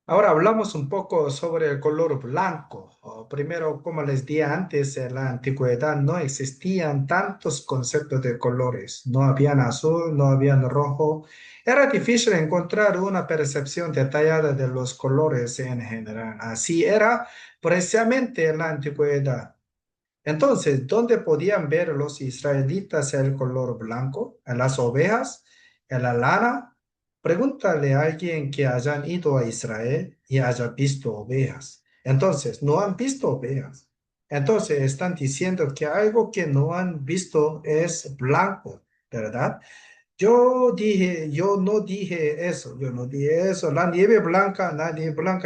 Ahora hablamos un poco sobre el color blanco. Primero, como les di antes, en la antigüedad no existían tantos conceptos de colores. No habían azul, no habían rojo. Era difícil encontrar una percepción detallada de los colores en general. Así era precisamente en la antigüedad. Entonces, ¿dónde podían ver los israelitas el color blanco? ¿En las ovejas? ¿En la lana? Pregúntale a alguien que hayan ido a Israel y haya visto ovejas. Entonces, no han visto ovejas. Entonces, están diciendo que algo que no han visto es blanco, ¿verdad? Yo no dije eso, yo no dije eso. La nieve blanca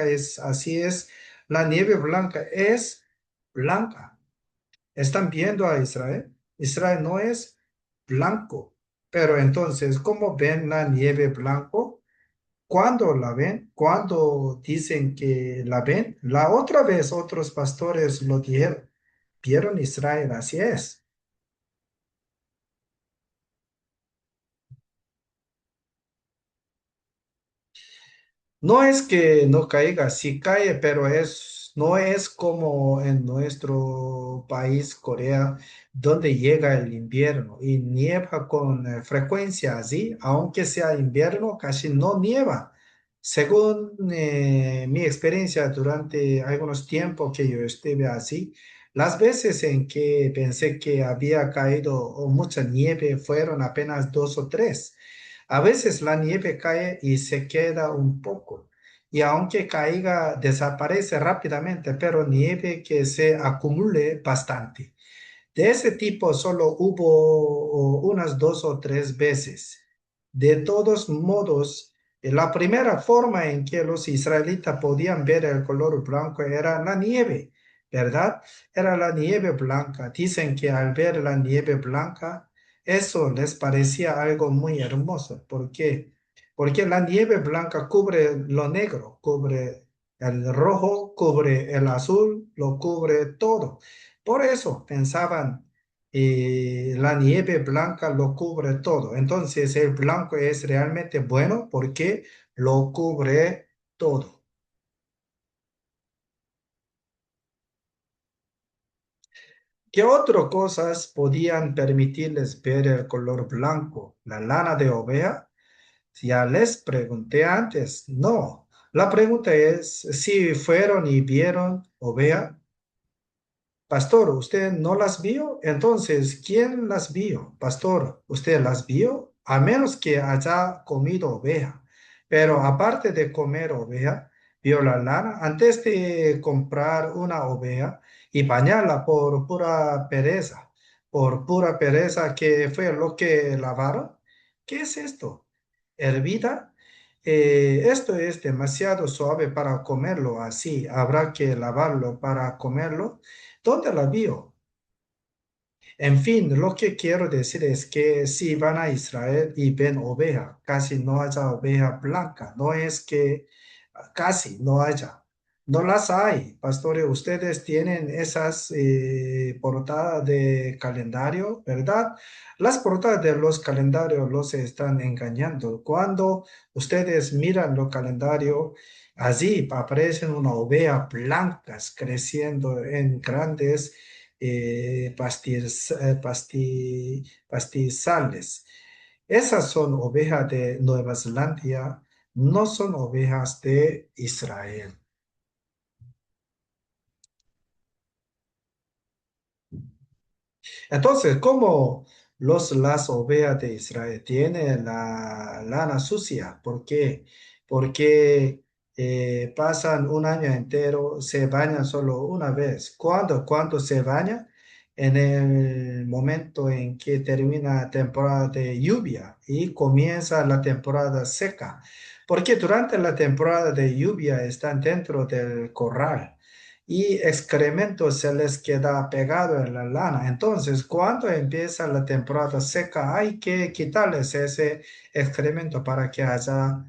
es, así es, la nieve blanca es blanca. Están viendo a Israel. Israel no es blanco. Pero entonces, ¿cómo ven la nieve blanco? ¿Cuándo la ven? ¿Cuándo dicen que la ven? La otra vez otros pastores lo dijeron. Vieron Israel, así es. No es que no caiga, sí cae, pero no es como en nuestro país, Corea, donde llega el invierno y nieva con frecuencia así, aunque sea invierno, casi no nieva. Según mi experiencia durante algunos tiempos que yo estuve así, las veces en que pensé que había caído mucha nieve fueron apenas dos o tres. A veces la nieve cae y se queda un poco, y aunque caiga, desaparece rápidamente, pero nieve que se acumule bastante. De ese tipo solo hubo unas dos o tres veces. De todos modos, la primera forma en que los israelitas podían ver el color blanco era la nieve, ¿verdad? Era la nieve blanca. Dicen que al ver la nieve blanca, eso les parecía algo muy hermoso. ¿Por qué? Porque la nieve blanca cubre lo negro, cubre el rojo, cubre el azul, lo cubre todo. Por eso pensaban, la nieve blanca lo cubre todo. Entonces el blanco es realmente bueno porque lo cubre todo. ¿Qué otras cosas podían permitirles ver el color blanco? ¿La lana de oveja? Ya les pregunté antes. No. La pregunta es si fueron y vieron oveja. Pastor, ¿usted no las vio? Entonces, ¿quién las vio? Pastor, ¿usted las vio? A menos que haya comido oveja. Pero aparte de comer oveja, vio la lana antes de comprar una oveja y bañarla por pura pereza, que fue lo que lavaron. ¿Qué es esto? ¿Hervida? Esto es demasiado suave para comerlo así. Habrá que lavarlo para comerlo. ¿Dónde la vio? En fin, lo que quiero decir es que si van a Israel y ven oveja, casi no haya oveja blanca. No es que casi no haya. No las hay, pastores. Ustedes tienen esas portadas de calendario, ¿verdad? Las portadas de los calendarios los están engañando. Cuando ustedes miran los calendarios, allí aparecen unas ovejas blancas creciendo en grandes pastizales. Esas son ovejas de Nueva Zelanda, no son ovejas de Israel. Entonces, ¿cómo las ovejas de Israel tienen la lana sucia? ¿Por qué? Porque pasan un año entero, se bañan solo una vez. ¿Cuándo? ¿Cuándo se bañan? En el momento en que termina la temporada de lluvia y comienza la temporada seca. Porque durante la temporada de lluvia están dentro del corral y excremento se les queda pegado en la lana. Entonces, cuando empieza la temporada seca, hay que quitarles ese excremento para que haya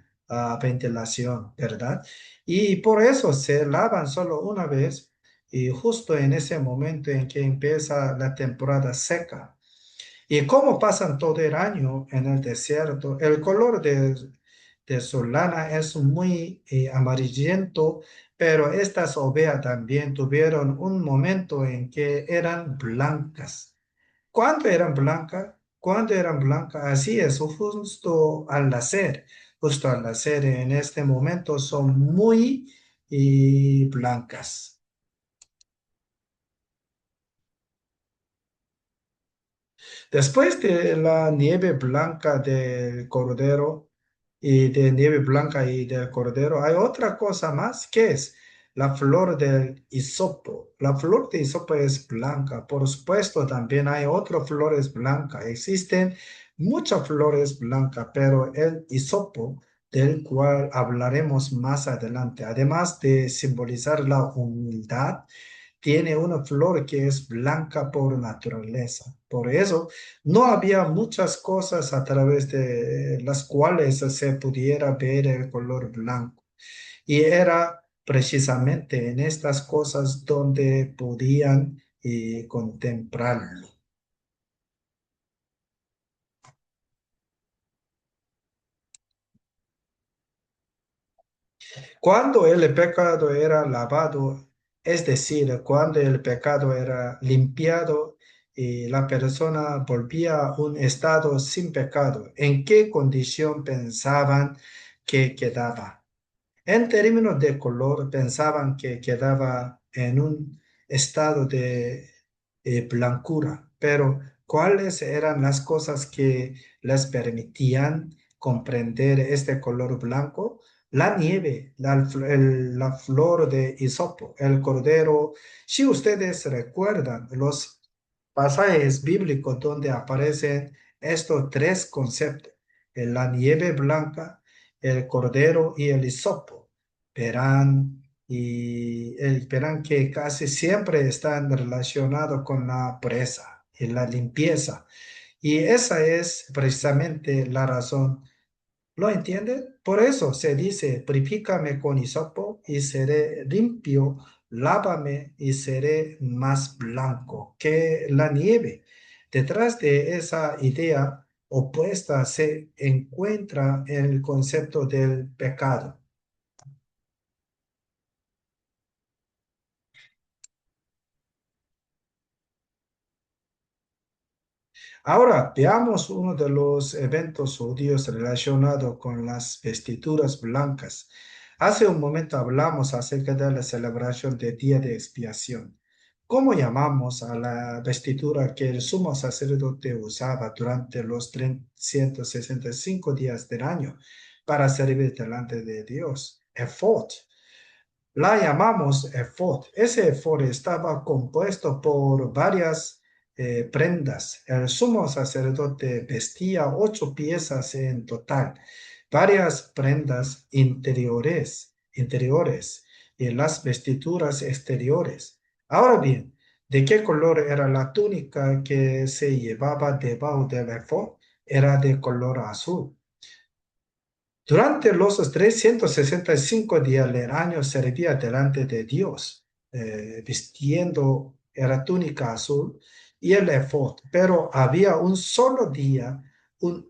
ventilación, ¿verdad? Y por eso se lavan solo una vez y justo en ese momento en que empieza la temporada seca. Y como pasan todo el año en el desierto, el color de su lana es muy amarillento, pero estas ovejas también tuvieron un momento en que eran blancas. ¿Cuándo eran blancas? ¿Cuándo eran blancas? Así es, justo al nacer, justo al nacer en este momento son muy blancas. Después de la nieve blanca del cordero y de nieve blanca y del cordero, hay otra cosa más que es la flor del hisopo. La flor de hisopo es blanca. Por supuesto, también hay otras flores blancas. Existen muchas flores blancas, pero el hisopo, del cual hablaremos más adelante, además de simbolizar la humildad, tiene una flor que es blanca por naturaleza. Por eso, no había muchas cosas a través de las cuales se pudiera ver el color blanco. Y era precisamente en estas cosas donde podían contemplarlo. Cuando el pecado era lavado, es decir, cuando el pecado era limpiado y la persona volvía a un estado sin pecado, ¿en qué condición pensaban que quedaba? En términos de color, pensaban que quedaba en un estado de blancura, pero ¿cuáles eran las cosas que les permitían comprender este color blanco? La nieve, la flor de hisopo, el cordero. Si ustedes recuerdan los pasajes bíblicos donde aparecen estos tres conceptos, la nieve blanca, el cordero y el hisopo, verán, verán que casi siempre están relacionados con la pureza y la limpieza. Y esa es precisamente la razón. ¿Lo entiende? Por eso se dice, purifícame con hisopo y seré limpio, lávame y seré más blanco que la nieve. Detrás de esa idea opuesta se encuentra el concepto del pecado. Ahora veamos uno de los eventos judíos relacionados con las vestiduras blancas. Hace un momento hablamos acerca de la celebración del día de expiación. ¿Cómo llamamos a la vestidura que el sumo sacerdote usaba durante los 365 días del año para servir delante de Dios? Efod. La llamamos efod. Ese efod estaba compuesto por varias prendas. El sumo sacerdote vestía 8 piezas en total, varias prendas interiores y las vestiduras exteriores. Ahora bien, ¿de qué color era la túnica que se llevaba debajo del efod? Era de color azul. Durante los 365 días del año servía delante de Dios, vistiendo la túnica azul y el efod, pero había un solo día,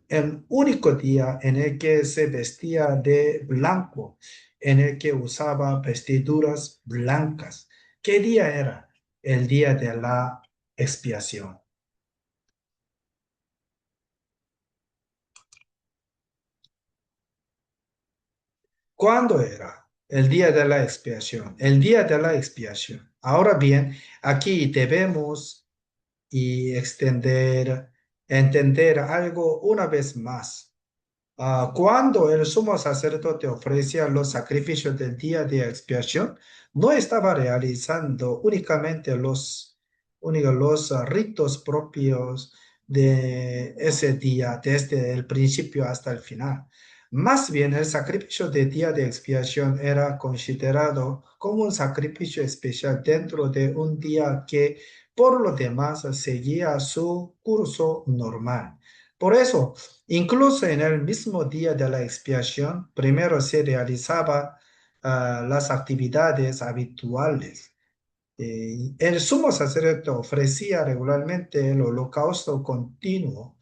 el único día en el que se vestía de blanco, en el que usaba vestiduras blancas. ¿Qué día era? El día de la expiación. ¿Cuándo era? El día de la expiación. El día de la expiación. Ahora bien, aquí debemos entender algo una vez más. Cuando el sumo sacerdote ofrecía los sacrificios del día de expiación, no estaba realizando únicamente los ritos propios de ese día, desde el principio hasta el final. Más bien, el sacrificio de día de expiación era considerado como un sacrificio especial dentro de un día que, por lo demás, seguía su curso normal. Por eso, incluso en el mismo día de la expiación, primero se realizaba las actividades habituales. El sumo sacerdote ofrecía regularmente el holocausto continuo,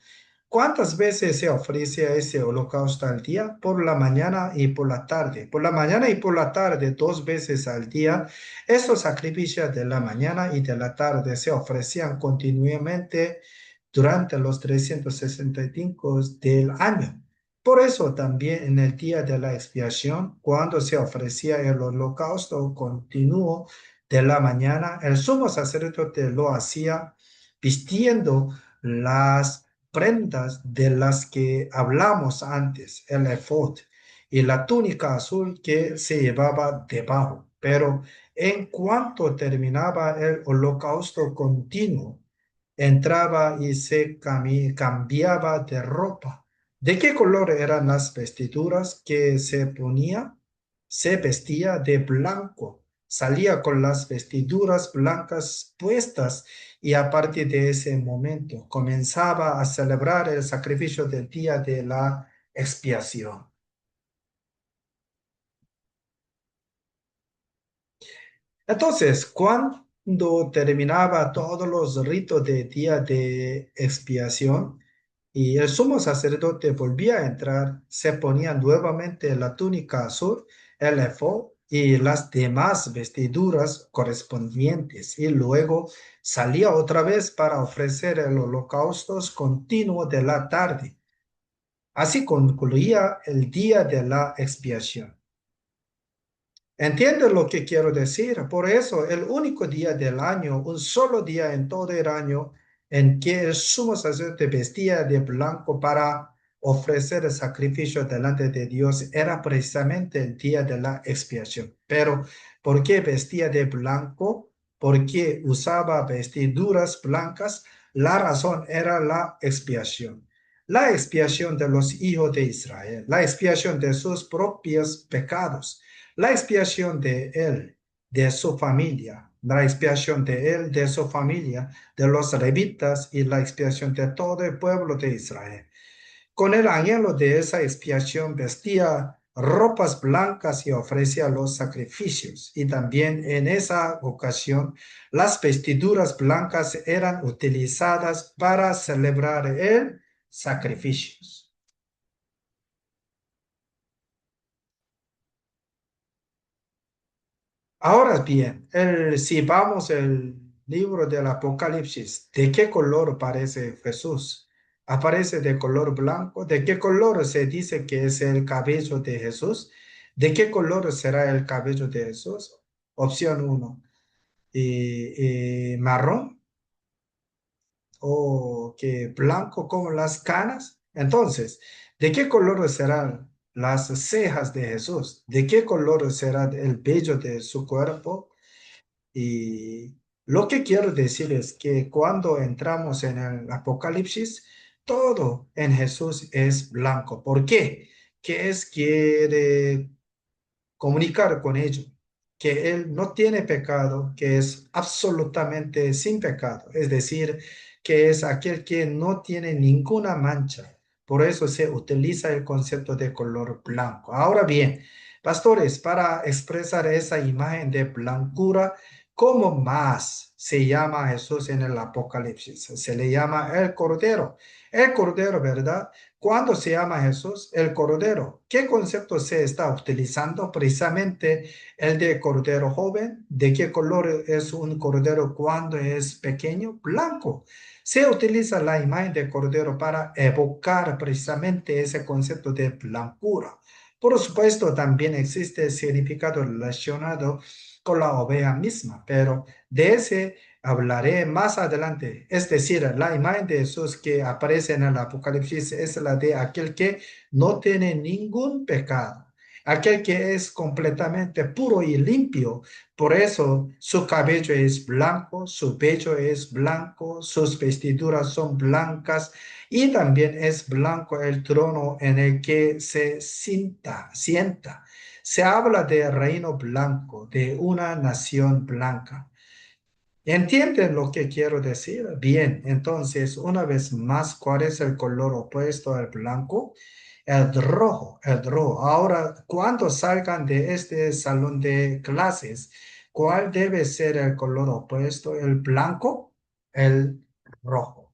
¿Cuántas veces se ofrece ese holocausto al día? Por la mañana y por la tarde. Por la mañana y por la tarde, dos veces al día. Esos sacrificios de la mañana y de la tarde se ofrecían continuamente durante los 365 del año. Por eso también en el día de la expiación, cuando se ofrecía el holocausto continuo de la mañana, el sumo sacerdote lo hacía vistiendo las prendas de las que hablamos antes, el efod y la túnica azul que se llevaba debajo. Pero en cuanto terminaba el holocausto continuo, entraba y se cambiaba de ropa. ¿De qué color eran las vestiduras que se ponía? Se vestía de blanco. Salía con las vestiduras blancas puestas y a partir de ese momento comenzaba a celebrar el sacrificio del día de la expiación. Entonces, cuando terminaba todos los ritos de día de expiación y el sumo sacerdote volvía a entrar, se ponía nuevamente la túnica azul, el efod y las demás vestiduras correspondientes y luego salía otra vez para ofrecer el holocausto continuo de la tarde. Así concluía el día de la expiación. ¿Entiendes lo que quiero decir? Por eso, el único día del año, un solo día en todo el año, en que el sumo sacerdote vestía de blanco para ofrecer el sacrificio delante de Dios, era precisamente el día de la expiación. Pero, ¿por qué vestía de blanco? ¿Por qué usaba vestiduras blancas? La razón era la expiación. La expiación de los hijos de Israel, la expiación de sus propios pecados, la expiación de él, de su familia, la expiación de él, de su familia, de los levitas y la expiación de todo el pueblo de Israel. Con el anhelo de esa expiación vestía ropas blancas y ofrecía los sacrificios. Y también en esa ocasión las vestiduras blancas eran utilizadas para celebrar el sacrificio. Ahora bien, si vamos al libro del Apocalipsis, ¿de qué color aparece Jesús? ¿Aparece de color blanco? ¿De qué color se dice que es el cabello de Jesús? ¿De qué color será el cabello de Jesús? Opción uno, marrón o que blanco como las canas. Entonces, ¿de qué color serán las cejas de Jesús? ¿De qué color será el vello de su cuerpo? Y lo que quiero decir es que cuando entramos en el Apocalipsis, todo en Jesús es blanco. ¿Por qué? ¿Qué es quiere comunicar con ello? Que Él no tiene pecado, que es absolutamente sin pecado. Es decir, que es aquel que no tiene ninguna mancha. Por eso se utiliza el concepto de color blanco. Ahora bien, pastores, para expresar esa imagen de blancura, ¿cómo más se llama a Jesús en el Apocalipsis? Se le llama el Cordero. El Cordero, ¿verdad? ¿Cuándo se llama Jesús el Cordero? ¿Qué concepto se está utilizando? Precisamente el de Cordero joven. ¿De qué color es un Cordero cuando es pequeño? Blanco. Se utiliza la imagen de Cordero para evocar precisamente ese concepto de blancura. Por supuesto, también existe el significado relacionado con la oveja misma, pero de ese hablaré más adelante. Es decir, la imagen de Jesús que aparece en el Apocalipsis es la de aquel que no tiene ningún pecado, aquel que es completamente puro y limpio. Por eso su cabello es blanco, su pecho es blanco, sus vestiduras son blancas y también es blanco el trono en el que se sienta. Se habla de reino blanco, de una nación blanca. ¿Entienden lo que quiero decir? Bien, entonces, una vez más, ¿cuál es el color opuesto al blanco? El rojo, el rojo. Ahora, cuando salgan de este salón de clases, ¿cuál debe ser el color opuesto? ¿El blanco? El rojo.